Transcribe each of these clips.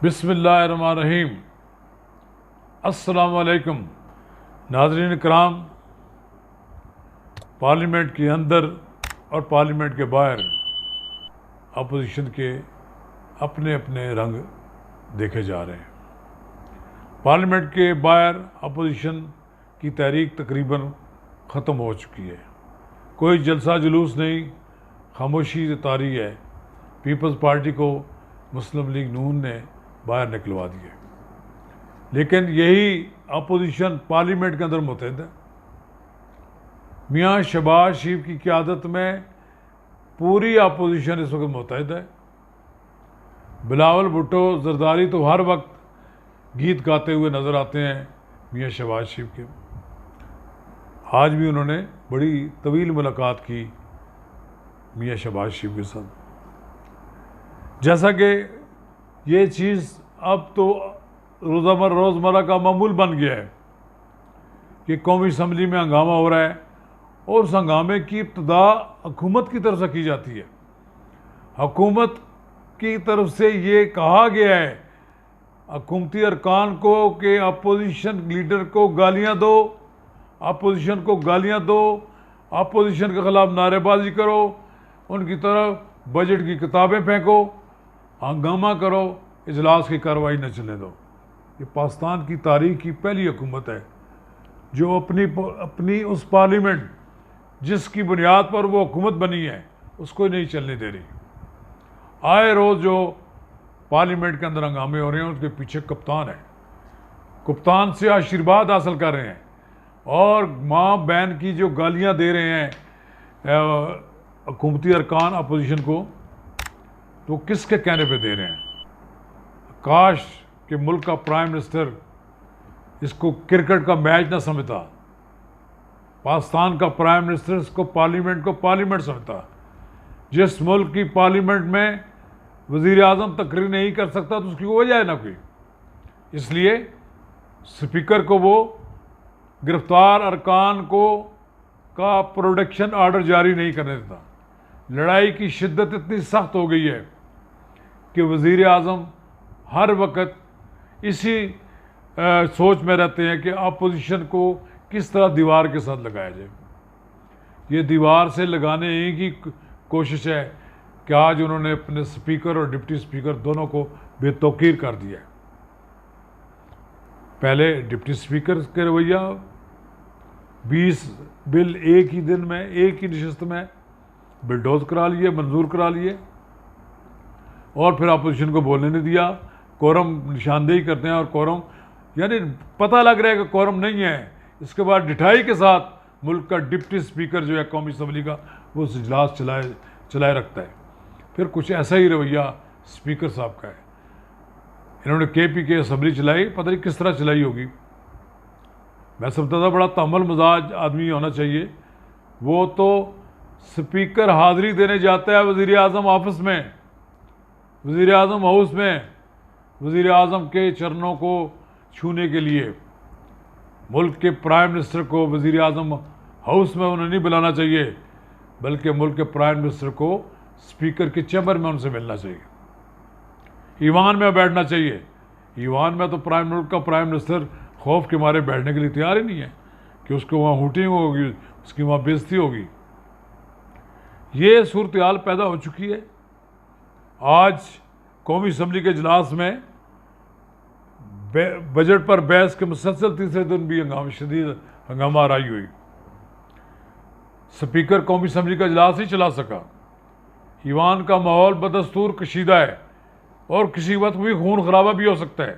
بسم اللہ الرحمن الرحیم۔ السلام علیکم ناظرین کرام۔ پارلیمنٹ کے اندر اور پارلیمنٹ کے باہر اپوزیشن کے اپنے اپنے رنگ دیکھے جا رہے ہیں۔ پارلیمنٹ کے باہر اپوزیشن کی تحریک تقریباً ختم ہو چکی ہے، کوئی جلسہ جلوس نہیں، خاموشی طاری ہے۔ پیپلز پارٹی کو مسلم لیگ نون نے باہر نکلوا دیے، لیکن یہی اپوزیشن پارلیمنٹ کے اندر متحد ہے۔ میاں شہباز شریف کی قیادت میں پوری اپوزیشن اس وقت متحد ہے۔ بلاول بھٹو زرداری تو ہر وقت گیت گاتے ہوئے نظر آتے ہیں میاں شہباز شریف کے۔ آج بھی انہوں نے بڑی طویل ملاقات کی میاں شہباز شریف کے ساتھ۔ جیسا کہ یہ چیز اب تو روزمرہ کا معمول بن گیا ہے کہ قومی اسمبلی میں ہنگامہ ہو رہا ہے اور اس ہنگامے کی ابتدا حکومت کی طرف سے کی جاتی ہے۔ حکومت کی طرف سے یہ کہا گیا ہے حکومتی ارکان کو کہ اپوزیشن لیڈر کو گالیاں دو، اپوزیشن کو گالیاں دو، اپوزیشن کے خلاف نعرے بازی کرو، ان کی طرف بجٹ کی کتابیں پھینکو، ہنگامہ کرو، اجلاس کی کارروائی نہ چلنے دو۔ یہ پاکستان کی تاریخ کی پہلی حکومت ہے جو اپنی اس پارلیمنٹ جس کی بنیاد پر وہ حکومت بنی ہے اس کو نہیں چلنے دے رہی۔ آئے روز جو پارلیمنٹ کے اندر ہنگامے ہو رہے ہیں ان کے پیچھے کپتان ہے، کپتان سے آشیرواد حاصل کر رہے ہیں، اور ماں بہن کی جو گالیاں دے رہے ہیں حکومتی ارکان اپوزیشن کو، تو کس کے کہنے پہ دے رہے ہیں؟ کاش کہ ملک کا پرائم منسٹر اس کو کرکٹ کا میچ نہ سمجھتا، پاکستان کا پرائم منسٹر اس کو پارلیمنٹ سمجھتا۔ جس ملک کی پارلیمنٹ میں وزیر اعظم تقریر نہیں کر سکتا تو اس کی وجہ ہے نہ کوئی، اس لیے اسپیکر کو وہ گرفتار ارکان کا پروڈکشن آرڈر جاری نہیں کرنے دیتا۔ لڑائی کی شدت اتنی سخت ہو گئی ہے کہ وزیر اعظم ہر وقت اسی سوچ میں رہتے ہیں کہ اپوزیشن کو کس طرح دیوار کے ساتھ لگایا جائے۔ یہ دیوار سے لگانے ہی کی کوشش ہے کہ آج انہوں نے اپنے اسپیکر اور ڈپٹی اسپیکر دونوں کو بے توقیر کر دیا ہے۔ پہلے ڈپٹی اسپیکر کے رویہ 20 بل ایک ہی دن میں ایک ہی نشست میں بلڈوز کرا لیے، منظور کرا لیے، اور پھر اپوزیشن کو بولنے نہیں دیا۔ کورم نشاندہی کرتے ہیں اور کورم یعنی پتہ لگ رہا ہے کہ کورم نہیں ہے، اس کے بعد ڈٹھائی کے ساتھ ملک کا ڈپٹی اسپیکر جو ہے قومی اسمبلی کا وہ اجلاس چلائے رکھتا ہے۔ پھر کچھ ایسا ہی رویہ اسپیکر صاحب کا ہے۔ انہوں نے کے کے اسمبلی چلائی، پتہ نہیں کس طرح چلائی ہوگی۔ میں سمجھتا تھا بڑا تحمل مزاج آدمی ہونا چاہیے، وہ تو اسپیکر حاضری دینے جاتا ہے وزیر اعظم آفس میں، وزیر اعظم ہاؤس میں، وزیر اعظم کے چرنوں کو چھونے کے لیے۔ ملک کے پرائم منسٹر کو وزیر اعظم ہاؤس میں انہیں نہیں بلانا چاہیے، بلکہ ملک کے پرائم منسٹر کو اسپیکر کے چیمبر میں ان سے ملنا چاہیے، ایوان میں بیٹھنا چاہیے۔ ایوان میں تو ملک کا پرائم منسٹر خوف کے مارے بیٹھنے کے لیے تیار ہی نہیں ہے کہ اس کو وہاں ہوٹنگ ہوگی، اس کی وہاں بےزتی ہوگی۔ یہ صورتحال پیدا ہو چکی ہے۔ آج قومی اسمبلی کے اجلاس میں بجٹ پر بحث کے مسلسل تیسرے دن بھی شدید ہنگامہ آرائی ہوئی۔ اسپیکر قومی اسمبلی کا اجلاس نہیں چلا سکا۔ ایوان کا ماحول بدستور کشیدہ ہے اور کسی وقت بھی خون خرابہ بھی ہو سکتا ہے۔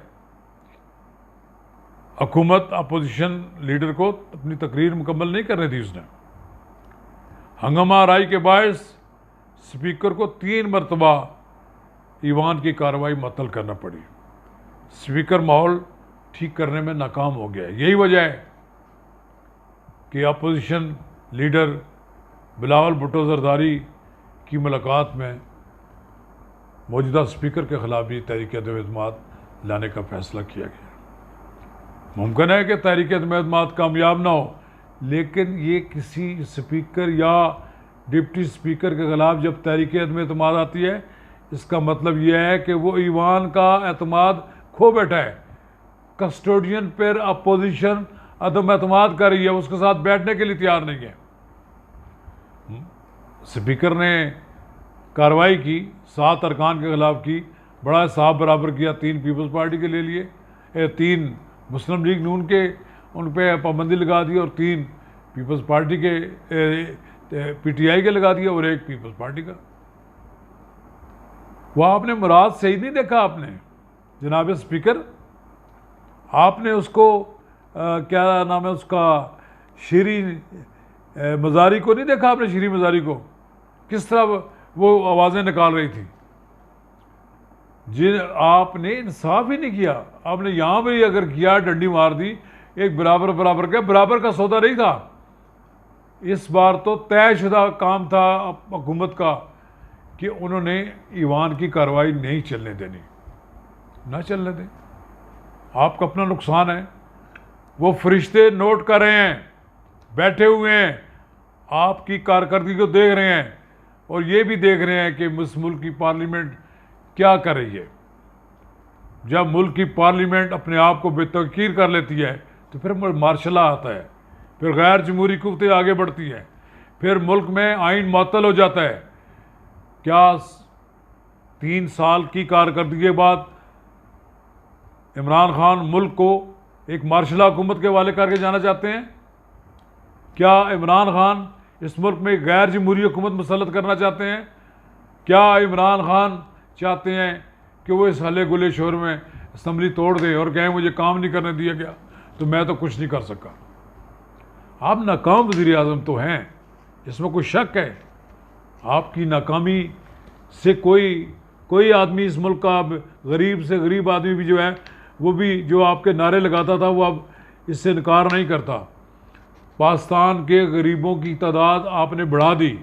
حکومت اپوزیشن لیڈر کو اپنی تقریر مکمل نہیں کرنے دی اس نے۔ ہنگامہ آرائی کے باعث اسپیکر کو 3 مرتبہ ایوان کی کارروائی معطل کرنا پڑی۔ اسپیکر ماحول ٹھیک کرنے میں ناکام ہو گیا ہے۔ یہی وجہ ہے کہ اپوزیشن لیڈر بلاول بھٹو زرداری کی ملاقات میں موجودہ اسپیکر کے خلاف بھی تحریک عدم اعتماد لانے کا فیصلہ کیا گیا۔ ممکن ہے کہ تحریک عدم اعتماد کامیاب نہ ہو، لیکن یہ کسی اسپیکر یا ڈپٹی اسپیکر کے خلاف جب تحریک عدم اعتماد آتی ہے اس کا مطلب یہ ہے کہ وہ ایوان کا اعتماد کھو بیٹھا ہے. کسٹوڈین پر اپوزیشن عدم اعتماد کر رہی ہے, اس کے ساتھ بیٹھنے کے لیے تیار نہیں ہے. اسپیکر نے کارروائی کی, 7 ارکان کے خلاف کی, بڑا حساب برابر کیا, 3 پیپلز پارٹی کے لے لیے, 3 مسلم لیگ نون کے ان پہ پابندی لگا دی, اور 3 پیپلز پارٹی کے پی ٹی آئی کے لگا دیا, اور 1 پیپلز پارٹی کا. وہ آپ نے مراد صحیح نہیں دیکھا. آپ نے جناب اسپیکر, آپ نے اس کو کیا نام ہے اس کا, شیری مزاری کو نہیں دیکھا. آپ نے شیری مزاری کو کس طرح وہ آوازیں نکال رہی تھی. آپ نے انصاف ہی نہیں کیا. آپ نے یہاں بھی اگر کیا, ڈنڈی مار دی, ایک برابر کا, برابر کا سودا نہیں تھا. اس بار تو طے شدہ کام تھا حکومت کا کہ انہوں نے ایوان کی کارروائی نہیں چلنے دینی, نہ چلنے دیں. آپ کا اپنا نقصان ہے. وہ فرشتے نوٹ کر رہے ہیں, بیٹھے ہوئے ہیں, آپ کی کارکردگی کو دیکھ رہے ہیں, اور یہ بھی دیکھ رہے ہیں کہ اس ملک کی پارلیمنٹ کیا کر رہی ہے. جب ملک کی پارلیمنٹ اپنے آپ کو بے تحقیر کر لیتی ہے تو پھر مارشل لا آتا ہے, پھر غیر جمہوری قوتیں آگے بڑھتی ہیں, پھر ملک میں آئین معطل ہو جاتا ہے. کیا 3 سال کی کارکردگی کے بعد عمران خان ملک کو ایک مارشل حکومت کے حوالے کر کے جانا چاہتے ہیں؟ کیا عمران خان اس ملک میں ایک غیر جمہوری حکومت مسلط کرنا چاہتے ہیں؟ کیا عمران خان چاہتے ہیں کہ وہ اس ہلے گلے شور میں اسمبلی توڑ دے اور کہیں مجھے کام نہیں کرنے دیا گیا تو میں تو کچھ نہیں کر سکا؟ آپ ناکام وزیر اعظم تو ہیں, اس میں کوئی شک ہے. آپ کی ناکامی سے کوئی آدمی اس ملک کا, غریب سے غریب آدمی بھی جو ہے, وہ بھی جو آپ کے نعرے لگاتا تھا, وہ اب اس سے انکار نہیں کرتا. پاکستان کے غریبوں کی تعداد آپ نے بڑھا دی.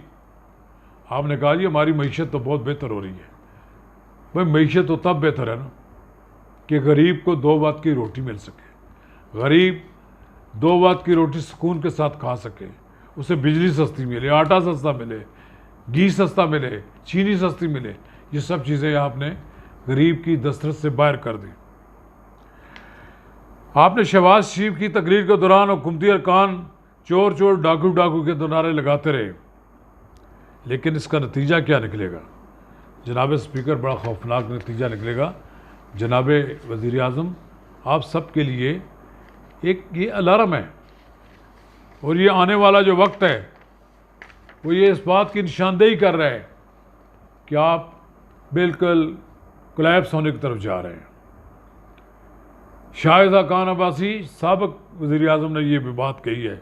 آپ نے کہا جی ہماری معیشت تو بہت بہتر ہو رہی ہے. بھائی معیشت تو تب بہتر ہے نا کہ غریب کو 2 وقت کی روٹی مل سکے, غریب 2 وقت کی روٹی سکون کے ساتھ کھا سکے, اسے بجلی سستی ملے, آٹا سستا ملے, گھی سستا ملے, چینی سستی ملے. یہ سب چیزیں آپ نے غریب کی دسترس سے باہر کر دی. آپ نے شہباز شریف کی تقریر کے دوران حکومتی ارکان چور چور ڈاکو ڈاکو کے نعرے لگاتے رہے, لیکن اس کا نتیجہ کیا نکلے گا جناب اسپیکر؟ بڑا خوفناک نتیجہ نکلے گا. جناب وزیر اعظم, آپ سب کے لیے ایک یہ الارم ہے, اور یہ آنے والا جو وقت ہے وہ یہ اس بات کی نشاندہی کر رہا ہے کہ آپ بالکل کولیپس ہونے کی طرف جا رہے ہیں. شاہزہ خان عباسی سابق وزیر اعظم نے یہ بھی بات کہی ہے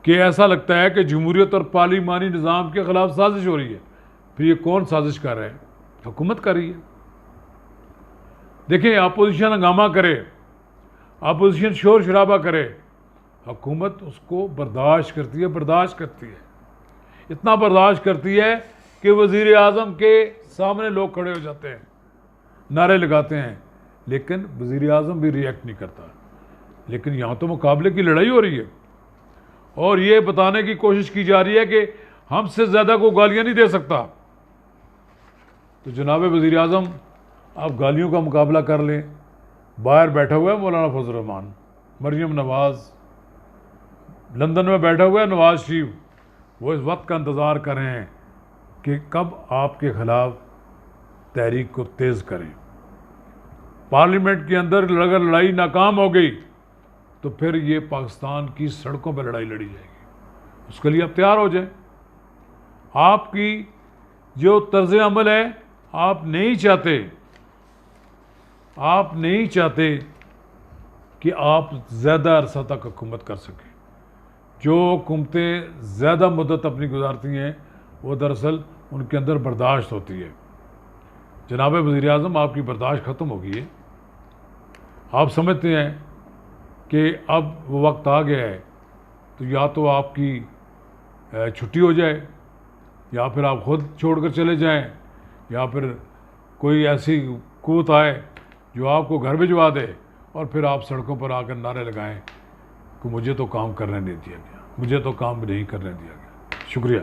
کہ ایسا لگتا ہے کہ جمہوریت اور پارلیمانی نظام کے خلاف سازش ہو رہی ہے. پھر یہ کون سازش کر رہے ہیں؟ حکومت کر رہی ہے. دیکھیں, اپوزیشن ہنگامہ کرے, اپوزیشن شور شرابہ کرے, حکومت اس کو برداشت کرتی ہے. اتنا برداشت کرتی ہے کہ وزیر اعظم کے سامنے لوگ کھڑے ہو جاتے ہیں, نعرے لگاتے ہیں, لیکن وزیر اعظم بھی ریئیکٹ نہیں کرتا. لیکن یہاں تو مقابلے کی لڑائی ہو رہی ہے, اور یہ بتانے کی کوشش کی جا رہی ہے کہ ہم سے زیادہ کو گالیاں نہیں دے سکتا. تو جناب وزیر اعظم, آپ گالیوں کا مقابلہ کر لیں. باہر بیٹھا ہوا ہے مولانا فضل الرحمان, مریم نواز, لندن میں بیٹھا ہوا ہے نواز شریف. وہ اس وقت کا انتظار کر رہے ہیں کہ کب آپ کے خلاف تحریک کو تیز کریں. پارلیمنٹ کے اندر اگر لڑائی ناکام ہو گئی تو پھر یہ پاکستان کی سڑکوں پہ لڑائی لڑی جائے گی. اس کے لیے آپ تیار ہو جائیں. آپ کی جو طرز عمل ہے, آپ نہیں چاہتے کہ آپ زیادہ عرصہ تک حکومت کر سکیں. جو حکومتیں زیادہ مدت اپنی گزارتی ہیں وہ دراصل ان کے اندر برداشت ہوتی ہے. جناب وزیر اعظم, آپ کی برداشت ختم ہو گئی ہے. آپ سمجھتے ہیں کہ اب وہ وقت آ گیا ہے, تو یا تو آپ کی چھٹی ہو جائے, یا پھر آپ خود چھوڑ کر چلے جائیں, یا پھر کوئی ایسی قوت آئے جو آپ کو گھر بھجوا دے, اور پھر آپ سڑکوں پر آ کر نعرے لگائیں کہ مجھے تو کام کرنے نہیں دیا گیا, مجھے تو کام نہیں کرنے دیا گیا. شکریہ.